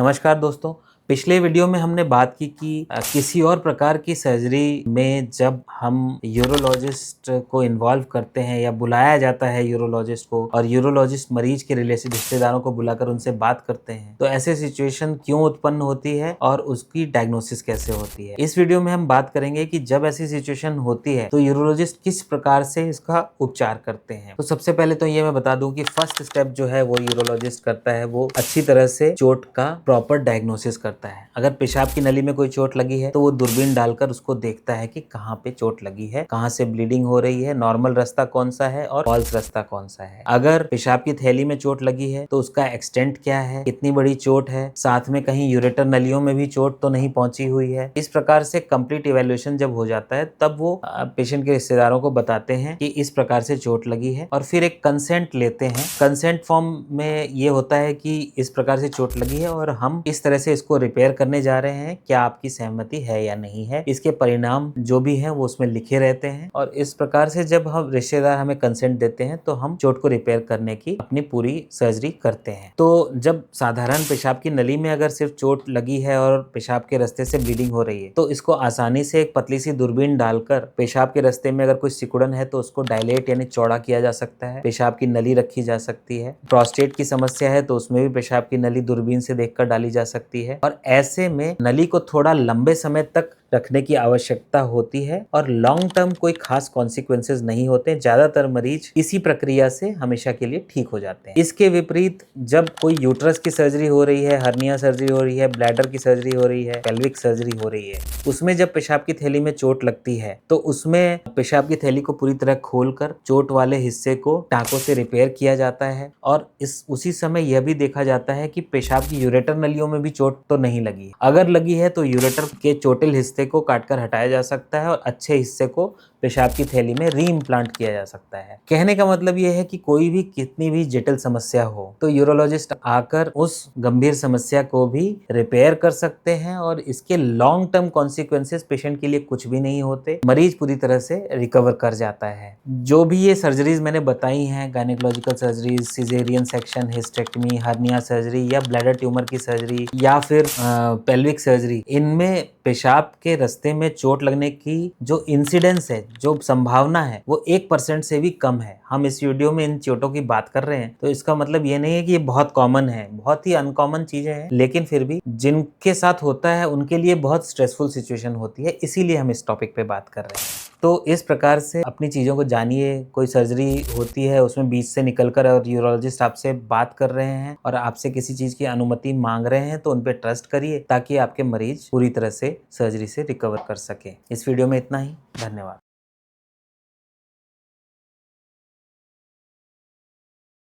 नमस्कार दोस्तों। पिछले वीडियो में हमने बात की कि किसी और प्रकार की सर्जरी में जब हम यूरोलॉजिस्ट को इन्वॉल्व करते हैं या बुलाया जाता है यूरोलॉजिस्ट को और यूरोलॉजिस्ट मरीज के रिलेटेड रिश्तेदारों को बुलाकर उनसे बात करते हैं, तो ऐसे सिचुएशन क्यों उत्पन्न होती है और उसकी डायग्नोसिस कैसे होती है। इस वीडियो में हम बात करेंगे कि जब ऐसी सिचुएशन होती है तो यूरोलॉजिस्ट किस प्रकार से इसका उपचार करते हैं। तो सबसे पहले तो ये मैं बता दूं कि फर्स्ट स्टेप जो है वो यूरोलॉजिस्ट करता है, वो अच्छी तरह से चोट का प्रॉपर डायग्नोसिस करता है। अगर पेशाब की नली में कोई चोट लगी है तो वो दूरबीन डालकर उसको देखता है कि कहाँ पे चोट लगी है, कहाँ से ब्लीडिंग हो रही है, नॉर्मल रास्ता कौन सा है और फॉल्स रास्ता कौन सा है। अगर पेशाब की थैली में चोट लगी है तो उसका एक्सटेंट क्या है, कितनी बड़ी चोट है, साथ में कहीं यूरेटर नलियों में भी चोट तो नहीं पहुंची हुई है। इस प्रकार से कंप्लीट इवैल्यूएशन जब हो जाता है तब वो पेशेंट के रिश्तेदारों को बताते हैं कि इस प्रकार से चोट लगी है और फिर एक कंसेंट लेते हैं। कंसेंट फॉर्म में ये होता है कि इस प्रकार से चोट लगी है और हम इस तरह से इसको रिपेयर करने जा रहे हैं, क्या आपकी सहमति है या नहीं है। इसके परिणाम जो भी हैं वो उसमें लिखे रहते हैं और इस प्रकार से जब हम रिश्तेदार हमें कंसेंट देते हैं तो हम चोट को रिपेयर करने की अपनी पूरी सर्जरी करते हैं। तो जब साधारण पेशाब की नली में अगर सिर्फ चोट लगी है और पेशाब के रास्ते से ब्लीडिंग हो रही है तो इसको आसानी से एक पतली सी दूरबीन डालकर पेशाब के रास्ते में अगर कोई सिकुड़न है तो उसको डायलेट यानी चौड़ा किया जा सकता है, पेशाब की नली रखी जा सकती है। प्रोस्टेट की समस्या है तो उसमें भी पेशाब की नली दूरबीन से देखकर डाली जा सकती है और ऐसे में नली को थोड़ा लंबे समय तक रखने की आवश्यकता होती है और लॉन्ग टर्म कोई खास कॉन्सिक्वेंसेस नहीं होते। ज्यादातर मरीज इसी प्रक्रिया से हमेशा के लिए ठीक हो जाते हैं। इसके विपरीत जब कोई यूट्रस की सर्जरी हो रही है, हर्निया सर्जरी हो रही है, ब्लैडर की सर्जरी हो रही है, पेल्विक सर्जरी हो रही है, उसमें जब पेशाब की थैली में चोट लगती है तो उसमें पेशाब की थैली को पूरी तरह खोलकर चोट वाले हिस्से को टांकों से रिपेयर किया जाता है और उसी समय यह भी देखा जाता है कि पेशाब की यूरेटर नलियों में भी चोट तो नहीं लगी। अगर लगी है तो यूरेटर के चोटिल हिस्से को काटकर हटाया जा सकता है और अच्छे हिस्से को पेशाब की थैली में री इम्प्लांट किया जा सकता है। कहने का मतलब यह है कि कोई भी कितनी भी जटिल समस्या हो तो यूरोलॉजिस्ट आकर उस गंभीर समस्या को भी रिपेयर कर सकते हैं और इसके लॉन्ग टर्म कॉन्सिक्वेंसेस पेशेंट के लिए कुछ भी नहीं होते। मरीज पूरी तरह से रिकवर कर जाता है। जो भी ये सर्जरीज मैंने बताई हैं, gynaecological surgeries, caesarean section, hysterectomy, hernia surgery या ब्लैडर ट्यूमर की सर्जरी या फिर पेल्विक सर्जरी, इनमें पेशाब के रास्ते में चोट लगने की जो इंसिडेंस है, जो संभावना है, वो 1% से भी कम है। हम इस वीडियो में इन चोटों की बात कर रहे हैं तो इसका मतलब ये नहीं है कि ये बहुत कॉमन है, बहुत ही अनकॉमन चीजें हैं, लेकिन फिर भी जिनके साथ होता है उनके लिए बहुत स्ट्रेसफुल सिचुएशन होती है, इसीलिए हम इस टॉपिक पे बात कर रहे हैं। तो इस प्रकार से अपनी चीज़ों को जानिए। कोई सर्जरी होती है उसमें बीच से निकलकर और यूरोलॉजिस्ट आपसे बात कर रहे हैं और आपसे किसी चीज़ की अनुमति मांग रहे हैं तो उन पर ट्रस्ट करिए ताकि आपके मरीज पूरी तरह से सर्जरी से रिकवर कर सके। इस वीडियो में इतना ही। धन्यवाद।